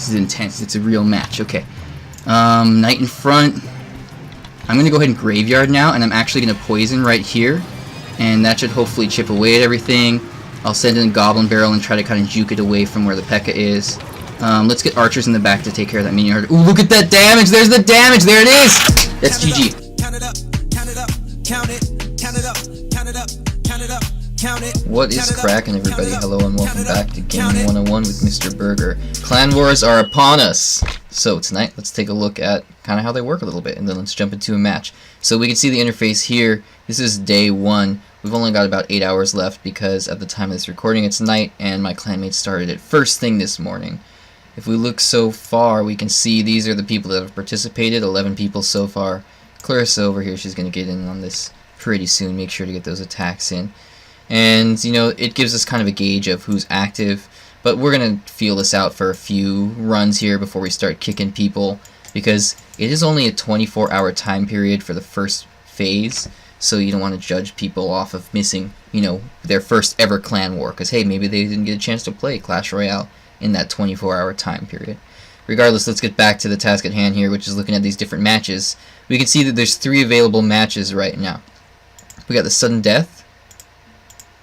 This is intense. It's a real match. Okay. Knight in front. I'm going to go ahead and graveyard now, and I'm actually going to poison right here. And that should hopefully chip away at everything. I'll send in Goblin Barrel and try to kind of juke it away from where the P.E.K.K.A. is. Let's get archers in the back to take care of that minion herd. Ooh, look at that damage! There's the damage! There it is! That's GG. Count it up, count it up, count it, count it up, count it up, count it up, count it. What is cracking, everybody? Hello and welcome back to Gaming 101 with Mr. Berger. Clan Wars are upon us! So tonight, let's take a look at kind of how they work a little bit, and then let's jump into a match. So we can see the interface here. This is day 1. We've only got about 8 hours left because at the time of this recording it's night, and my clanmates started it first thing this morning. If we look so far, we can see these are the people that have participated, 11 people so far. Clarissa over here, she's going to get in on this pretty soon. Make sure to get those attacks in. And, you know, it gives us kind of a gauge of who's active. But we're going to feel this out for a few runs here before we start kicking people. Because it is only a 24-hour time period for the first phase. So you don't want to judge people off of missing, you know, their first ever clan war. Because, hey, maybe they didn't get a chance to play Clash Royale in that 24-hour time period. Regardless, let's get back to the task at hand here, which is looking at these different matches. We can see that there's 3 available matches right now. We got the sudden death,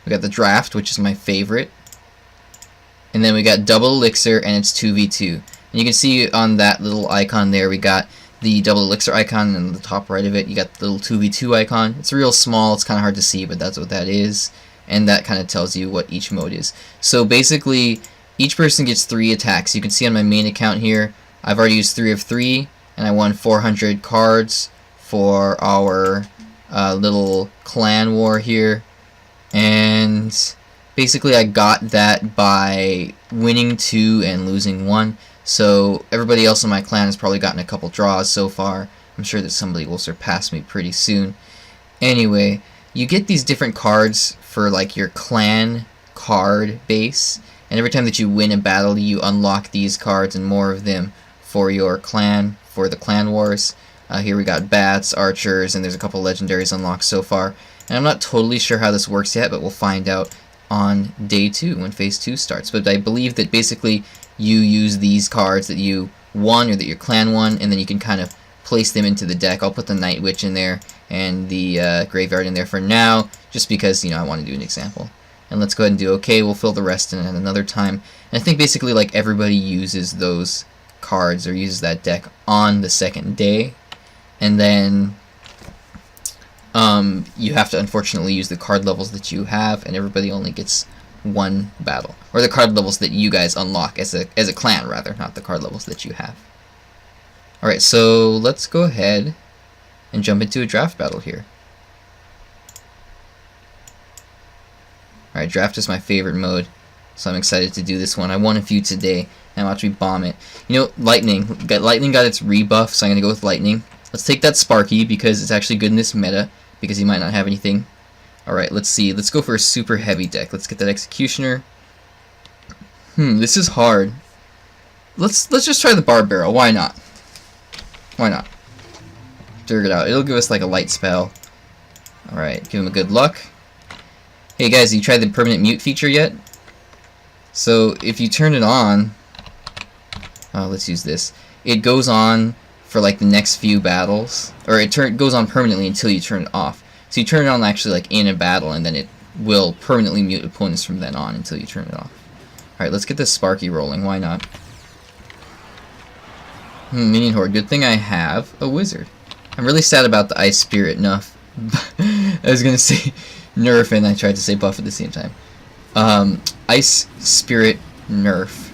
we got the draft, which is my favorite, and then we got double elixir, and it's 2v2. And you can see on that little icon there, we got the double elixir icon, and on the top right of it, you got the little 2v2 icon. It's real small, it's kind of hard to see, but that's what that is, and that kind of tells you what each mode is. So basically, each person gets 3 attacks. You can see on my main account here, I've already used 3 of 3, and I won 400 cards for our little clan war here. And basically I got that by winning 2 and losing 1. So everybody else in my clan has probably gotten a couple draws so far. I'm sure that somebody will surpass me pretty soon. Anyway, you get these different cards for like your clan card base. And every time that you win a battle, you unlock these cards and more of them for your clan, for the clan wars. Here we got bats, archers, and there's a couple legendaries unlocked so far. And I'm not totally sure how this works yet, but we'll find out on day 2 when phase 2 starts. But I believe that basically you use these cards that you won or that your clan won, and then you can kind of place them into the deck. I'll put the Night Witch in there and the Graveyard in there for now, just because, you know, I want to do an example. And let's go ahead and do OK. We'll fill the rest in at another time. And I think basically like everybody uses those cards or uses that deck on the second day. And then you have to unfortunately use the card levels that you have, and everybody only gets 1 battle. Or the card levels that you guys unlock as a clan, rather, not the card levels that you have. Alright, so let's go ahead and jump into a draft battle here. Alright, draft is my favorite mode, so I'm excited to do this one. I won a few today, and watch me bomb it. You know, Lightning got its rebuff, so I'm going to go with Lightning. Let's take that Sparky, because it's actually good in this meta, because he might not have anything. Alright, let's see. Let's go for a super heavy deck. Let's get that Executioner. This is hard. Let's just try the Barb Barrel. Why not? Why not? Figure it out. It'll give us like a light spell. Alright, give him a good luck. Hey guys, you tried the permanent mute feature yet? So if you turn it on, let's use this. It goes on for like the next few battles, or it goes on permanently until you turn it off. So you turn it on actually like in a battle, and then it will permanently mute opponents from then on until you turn it off. Alright, let's get this Sparky rolling. Why not? Minion Horde. Good thing I have a wizard. I'm really sad about the Ice Spirit nerf. I was gonna say nerf, and I tried to say buff at the same time. Ice Spirit nerf.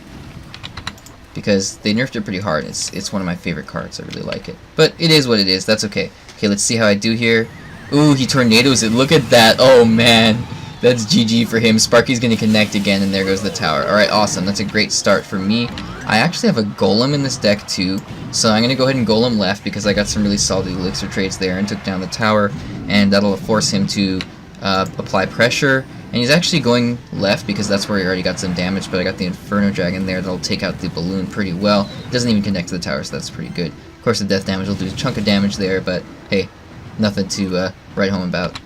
Because they nerfed it pretty hard. It's one of my favorite cards. I really like it. But it is what it is. That's okay. Okay, let's see how I do here. Ooh, he tornadoes it. Look at that. Oh, man. That's GG for him. Sparky's going to connect again, and there goes the tower. Alright, awesome. That's a great start for me. I actually have a Golem in this deck, too. So I'm going to go ahead and Golem left, because I got some really solid elixir trades there and took down the tower. And that'll force him to apply pressure. And he's actually going left because that's where he already got some damage, but I got the Inferno Dragon there that'll take out the balloon pretty well. It doesn't even connect to the tower, so that's pretty good. Of course, the death damage will do a chunk of damage there, but hey, nothing to write home about.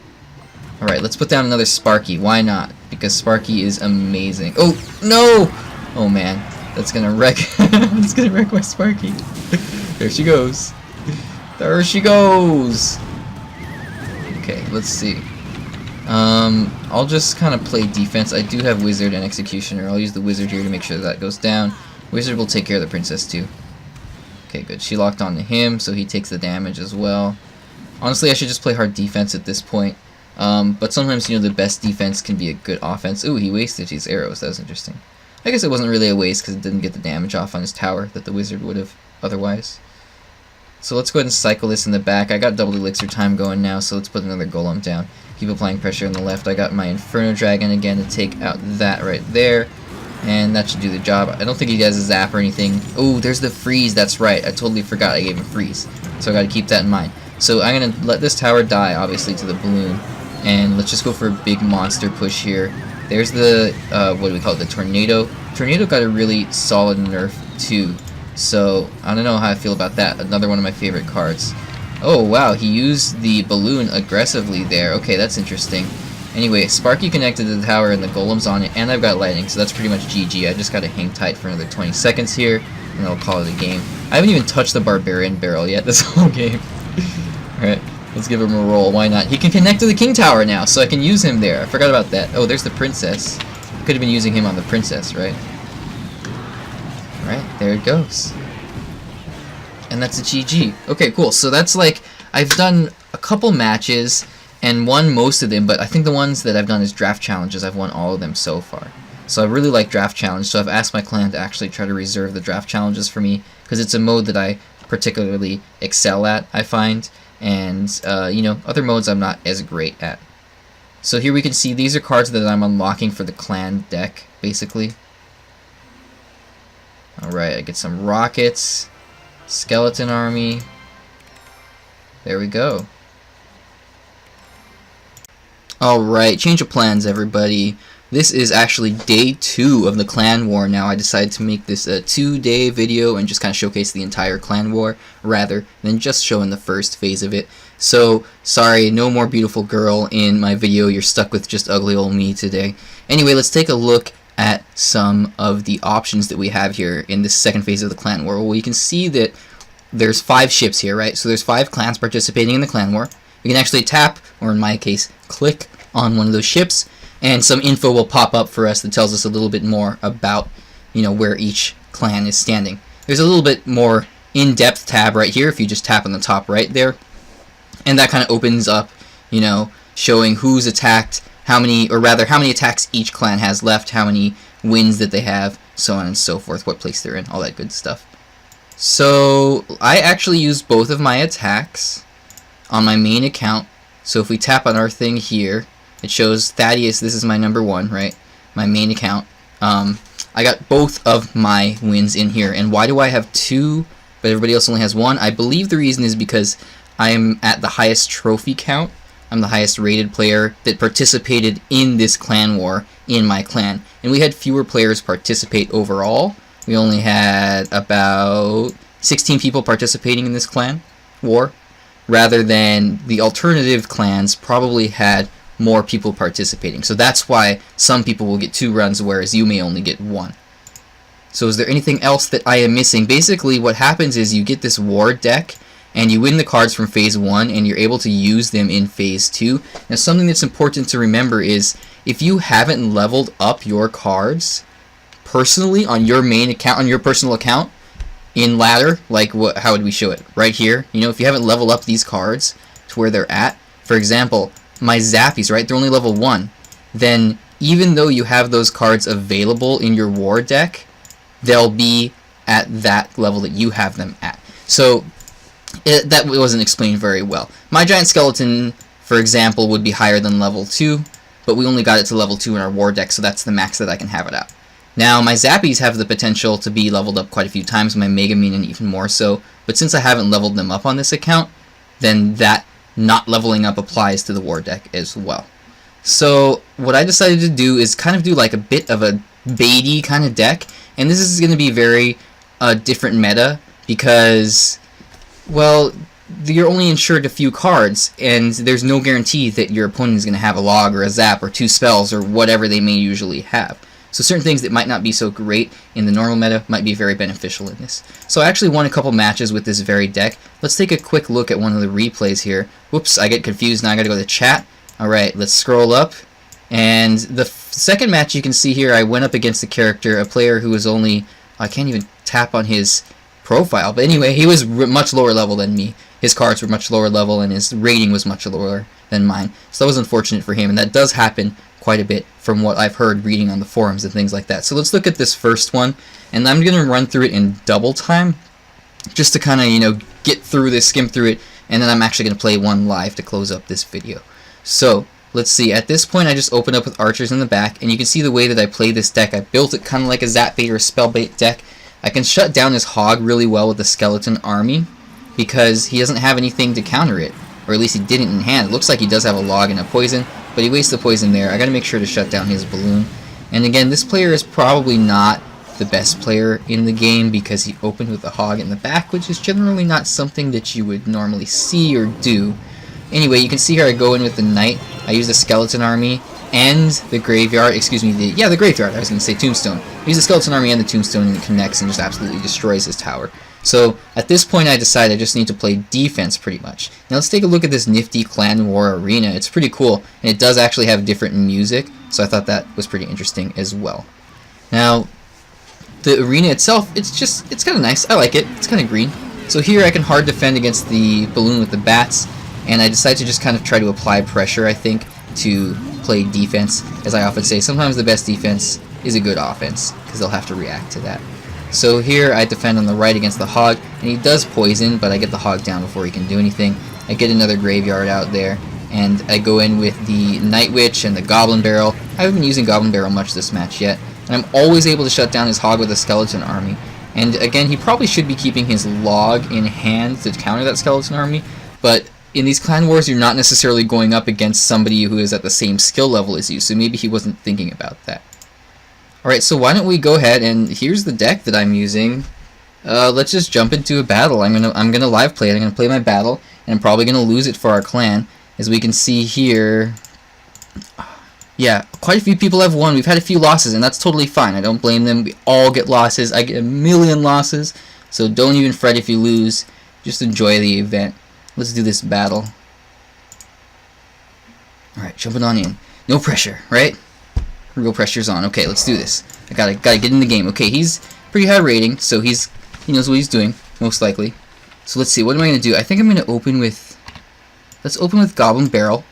Alright, let's put down another Sparky. Why not? Because Sparky is amazing. Oh, no! Oh man, That's gonna wreck. It's gonna wreck my Sparky. There she goes. There she goes. Okay, let's see. I'll just kind of play defense. I do have Wizard and Executioner. I'll use the Wizard here to make sure that goes down. Wizard will take care of the Princess too. Okay, good. She locked onto him, so he takes the damage as well. Honestly, I should just play hard defense at this point. But sometimes, you know, the best defense can be a good offense. Ooh, he wasted his arrows. That was interesting. I guess it wasn't really a waste because it didn't get the damage off on his tower that the Wizard would have otherwise. So let's go ahead and cycle this in the back. I got double elixir time going now, so let's put another golem down. Keep applying pressure on the left. I got my Inferno Dragon again to take out that right there. And that should do the job. I don't think he has a zap or anything. Oh, there's the freeze. That's right. I totally forgot I gave him freeze. So I got to keep that in mind. So I'm going to let this tower die, obviously, to the balloon. And let's just go for a big monster push here. There's the, what do we call it, the Tornado. Tornado got a really solid nerf, too. So, I don't know how I feel about that. Another one of my favorite cards. Oh, wow, he used the balloon aggressively there. Okay, that's interesting. Anyway, Sparky connected to the tower and the golem's on it, and I've got lightning, so that's pretty much GG. I just gotta hang tight for another 20 seconds here, and I'll call it a game. I haven't even touched the Barbarian Barrel yet this whole game. Alright, let's give him a roll. Why not? He can connect to the King Tower now, so I can use him there. I forgot about that. Oh, there's the Princess. Could have been using him on the Princess, right? Alright, there it goes. And that's a GG. Okay, cool. So that's like, I've done a couple matches and won most of them, but I think the ones that I've done as draft challenges, I've won all of them so far. So I really like draft challenge, so I've asked my clan to actually try to reserve the draft challenges for me, because it's a mode that I particularly excel at, I find, and, you know, other modes I'm not as great at. So here we can see these are cards that I'm unlocking for the clan deck, basically. Alright, I get some rockets, skeleton army, there we go. Alright, change of plans, everybody. This is actually day 2 of the clan war now. I decided to make this a 2-day video and just kind of showcase the entire clan war rather than just showing the first phase of it. So, sorry, no more beautiful girl in my video. You're stuck with just ugly old me today. Anyway, let's take a look at some of the options that we have here in this second phase of the clan war. Well, you can see that there's 5 ships here, right? So there's 5 clans participating in the clan war. We can actually tap, or in my case, click on one of those ships, and some info will pop up for us that tells us a little bit more about, you know, where each clan is standing. There's a little bit more in-depth tab right here if you just tap on the top right there, and that kind of opens up, you know, showing who's attacked, how many, or rather how many attacks each clan has left, how many wins that they have, so on and so forth, what place they're in, all that good stuff. So I actually used both of my attacks on my main account. So if we tap on our thing here, it shows Thaddeus, this is my number 1, right? My main account. I got both of my wins in here. And why do I have 2, but everybody else only has 1? I believe the reason is because I am at the highest trophy count. I'm the highest rated player that participated in this clan war in my clan. And we had fewer players participate overall. We only had about 16 people participating in this clan war, rather than the alternative clans probably had more people participating. So that's why some people will get 2 runs, whereas you may only get 1. So is there anything else that I am missing? Basically, what happens is you get this war deck, and you win the cards from Phase 1, and you're able to use them in Phase 2. Now, something that's important to remember is, if you haven't leveled up your cards personally on your main account, on your personal account, in ladder, like how would we show it? Right here. You know, if you haven't leveled up these cards to where they're at, for example, my Zappies, right, they're only level 1, then even though you have those cards available in your war deck, they'll be at that level that you have them at. So, that wasn't explained very well. My Giant Skeleton, for example, would be higher than level 2, but we only got it to level 2 in our war deck, so that's the max that I can have it at. Now, my Zappies have the potential to be leveled up quite a few times, my Mega Minion even more so, but since I haven't leveled them up on this account, then that not leveling up applies to the war deck as well. So, what I decided to do is kind of do like a bit of a baity kind of deck, and this is going to be very different meta, because, well, you're only insured a few cards, and there's no guarantee that your opponent is going to have a log or a zap or 2 spells or whatever they may usually have. So certain things that might not be so great in the normal meta might be very beneficial in this. So I actually won a couple matches with this very deck. Let's take a quick look at one of the replays here. Whoops, I get confused now. I gotta go to chat. Alright, let's scroll up. And the second match you can see here, I went up against a character, a player who was only, I can't even tap on his profile, but anyway, he was much lower level than me. His cards were much lower level and his rating was much lower than mine. So that was unfortunate for him, and that does happen quite a bit from what I've heard reading on the forums and things like that. So let's look at this first one, and I'm going to run through it in double time just to kind of, you know, get through this, skim through it, and then I'm actually going to play one live to close up this video. So let's see, at this point I just opened up with archers in the back, and you can see the way that I play this deck. I built it kind of like a zap bait or a spell bait deck. I can shut down his hog really well with the skeleton army because he doesn't have anything to counter it, or at least he didn't in hand. It looks like he does have a log and a poison, but he wastes the poison there. I gotta make sure to shut down his balloon. And again, this player is probably not the best player in the game because he opened with the hog in the back, which is generally not something that you would normally see or do. Anyway, you can see here I go in with the knight. I use the skeleton army and the graveyard, excuse me, the graveyard, I was going to say tombstone. I use the skeleton army and the tombstone, and it connects and just absolutely destroys his tower. So at this point I decide I just need to play defense pretty much. Now let's take a look at this nifty Clan War Arena. It's pretty cool, and it does actually have different music, so I thought that was pretty interesting as well. Now, the arena itself, it's kind of nice. I like it. It's kind of green. So here I can hard defend against the balloon with the bats, and I decide to just kind of try to apply pressure, I think, to play defense. As I often say, sometimes the best defense is a good offense, because they'll have to react to that. So here I defend on the right against the hog, and he does poison, but I get the hog down before he can do anything. I get another graveyard out there, and I go in with the Night Witch and the Goblin Barrel. I haven't been using Goblin Barrel much this match yet, and I'm always able to shut down his hog with a skeleton army. And again, he probably should be keeping his log in hand to counter that skeleton army, but in these clan wars you're not necessarily going up against somebody who is at the same skill level as you, so maybe he wasn't thinking about that. Alright, so why don't we go ahead, and here's the deck that I'm using. Let's just jump into a battle. I'm gonna live play it. I'm gonna play my battle, and I'm probably gonna lose it for our clan. As we can see here, yeah, quite a few people have won. We've had a few losses, and that's totally fine. I don't blame them. We all get losses. I get a million losses, so don't even fret if you lose. Just enjoy the event. Let's do this battle. Alright, jumping on in. No pressure, right? Real pressure's on. Okay, let's do this. I gotta get in the game. Okay, he's pretty high rating, so he knows what he's doing, most likely. So let's see, what am I gonna do? I think I'm gonna open with, let's open with Goblin Barrel.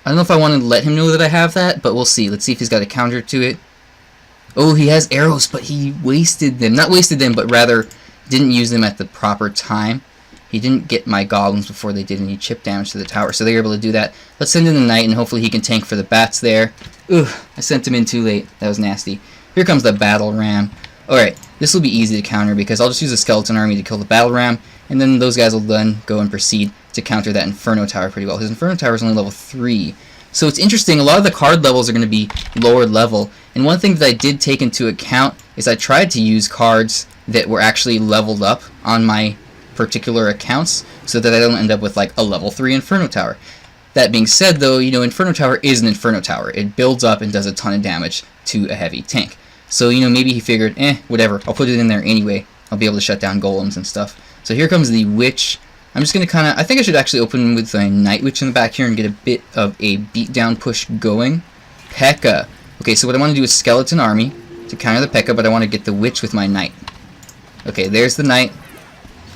I don't know if I want to let him know that I have that, but we'll see. Let's see if he's got a counter to it. Oh, he has arrows, but he wasted them. Not wasted them, but rather didn't use them at the proper time. He didn't get my goblins before they did any chip damage to the tower, so they were able to do that. Let's send in the knight, and hopefully he can tank for the bats there. Ugh, I sent him in too late. That was nasty. Here comes the battle ram. Alright, this will be easy to counter because I'll just use a skeleton army to kill the battle ram, and then those guys will then go and proceed to counter that Inferno Tower pretty well. His Inferno Tower is only level 3. So it's interesting, a lot of the card levels are going to be lower level, and one thing that I did take into account is I tried to use cards that were actually leveled up on my particular accounts so that I don't end up with like a level 3 Inferno Tower. That being said though, you know, Inferno Tower is an Inferno Tower. It builds up and does a ton of damage to a heavy tank. So, you know, maybe he figured, whatever, I'll put it in there anyway. I'll be able to shut down golems and stuff. So here comes the Witch. I'm just going to kind of, I think I should actually open with a Night Witch in the back here and get a bit of a beatdown push going. P.E.K.K.A. Okay, so what I want to do is Skeleton Army to counter the P.E.K.K.A, but I want to get the Witch with my Knight. Okay, there's the Knight.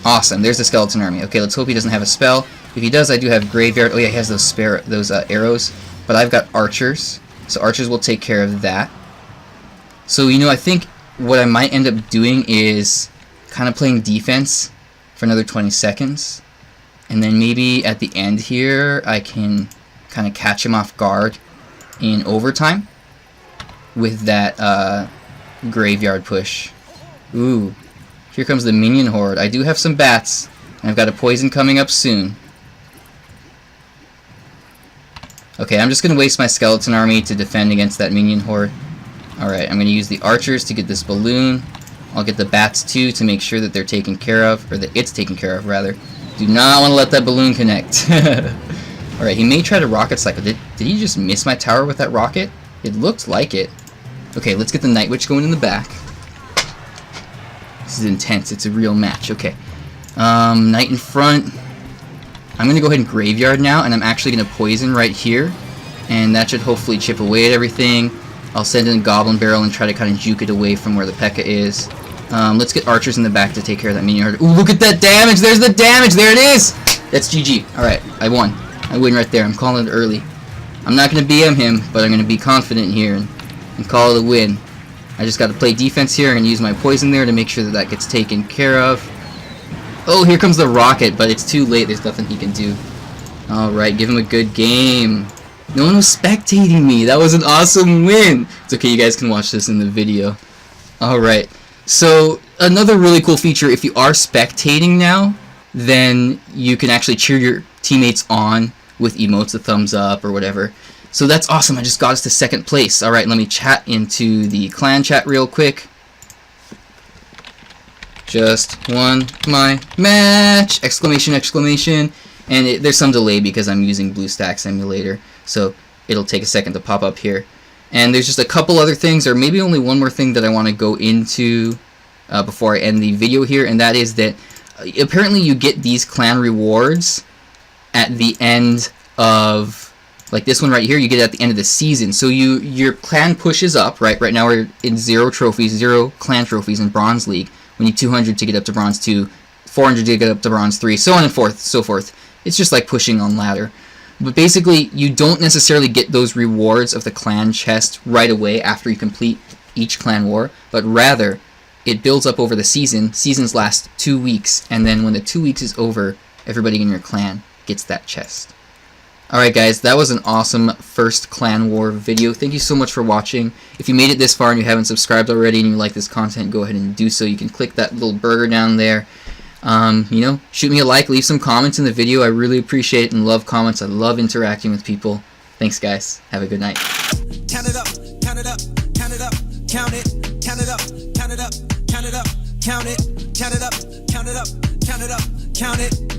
Awesome, there's the Skeleton Army. Okay, let's hope he doesn't have a spell. If he does, I do have Graveyard. Oh yeah, he has those arrows. But I've got Archers, so Archers will take care of that. So, you know, I think what I might end up doing is kind of playing defense for another 20 seconds. And then maybe at the end here, I can kind of catch him off guard in overtime with that Graveyard push. Ooh. Here comes the minion horde. I do have some bats, and I've got a poison coming up soon. Okay, I'm just going to waste my skeleton army to defend against that minion horde. Alright, I'm going to use the archers to get this balloon. I'll get the bats too to make sure that they're taken care of, or that it's taken care of rather. Do not want to let that balloon connect. Alright, he may try to rocket cycle. Did he just miss my tower with that rocket? It looked like it. Okay, let's get the Night Witch going in the back. This is intense. It's a real match. Okay. Knight in front. I'm going to go ahead and Graveyard now, and I'm actually going to Poison right here. And that should hopefully chip away at everything. I'll send in Goblin Barrel and try to kind of juke it away from where the P.E.K.K.A. is. Let's get archers in the back to take care of that minion horde. Ooh, look at that damage! There's the damage! There it is! That's GG. Alright, I won. I win right there. I'm calling it early. I'm not going to BM him, but I'm going to be confident here and call it a win. I just got to play defense here. I'm going to use my poison there to make sure that that gets taken care of. Oh, here comes the rocket, but it's too late. There's nothing he can do. Alright, give him a good game. No one was spectating me. That was an awesome win. It's okay, you guys can watch this in the video. Alright, so another really cool feature, if you are spectating now, then you can actually cheer your teammates on with emotes, the thumbs up or whatever. So that's awesome. I just got us to 2nd place. Alright, let me chat into the clan chat real quick. Just won my match! Exclamation, exclamation. And there's some delay because I'm using BlueStacks Emulator, so it'll take a second to pop up here. And there's just a couple other things, or maybe only one more thing that I want to go into before I end the video here, and that is that apparently you get these clan rewards at the end of, like this one right here, you get it at the end of the season. So your clan pushes up, right? Right now we're in 0 trophies, 0 clan trophies in Bronze League. We need 200 to get up to Bronze 2, 400 to get up to Bronze 3, so on and so forth. It's just like pushing on ladder. But basically, you don't necessarily get those rewards of the clan chest right away after you complete each clan war, but rather, it builds up over the season. Seasons last 2 weeks, and then when the 2 weeks is over, everybody in your clan gets that chest. Alright guys, that was an awesome first clan war video. Thank you so much for watching. If you made it this far and you haven't subscribed already and you like this content, go ahead and do so. You can click that little burger down there. You know, shoot me a like, leave some comments in the video. I really appreciate it and love comments. I love interacting with people. Thanks guys. Have a good night. Count it up, count it up, count it up, count it, count it up, count it up, count it up, count it, count it up, count it up, count it up, count it.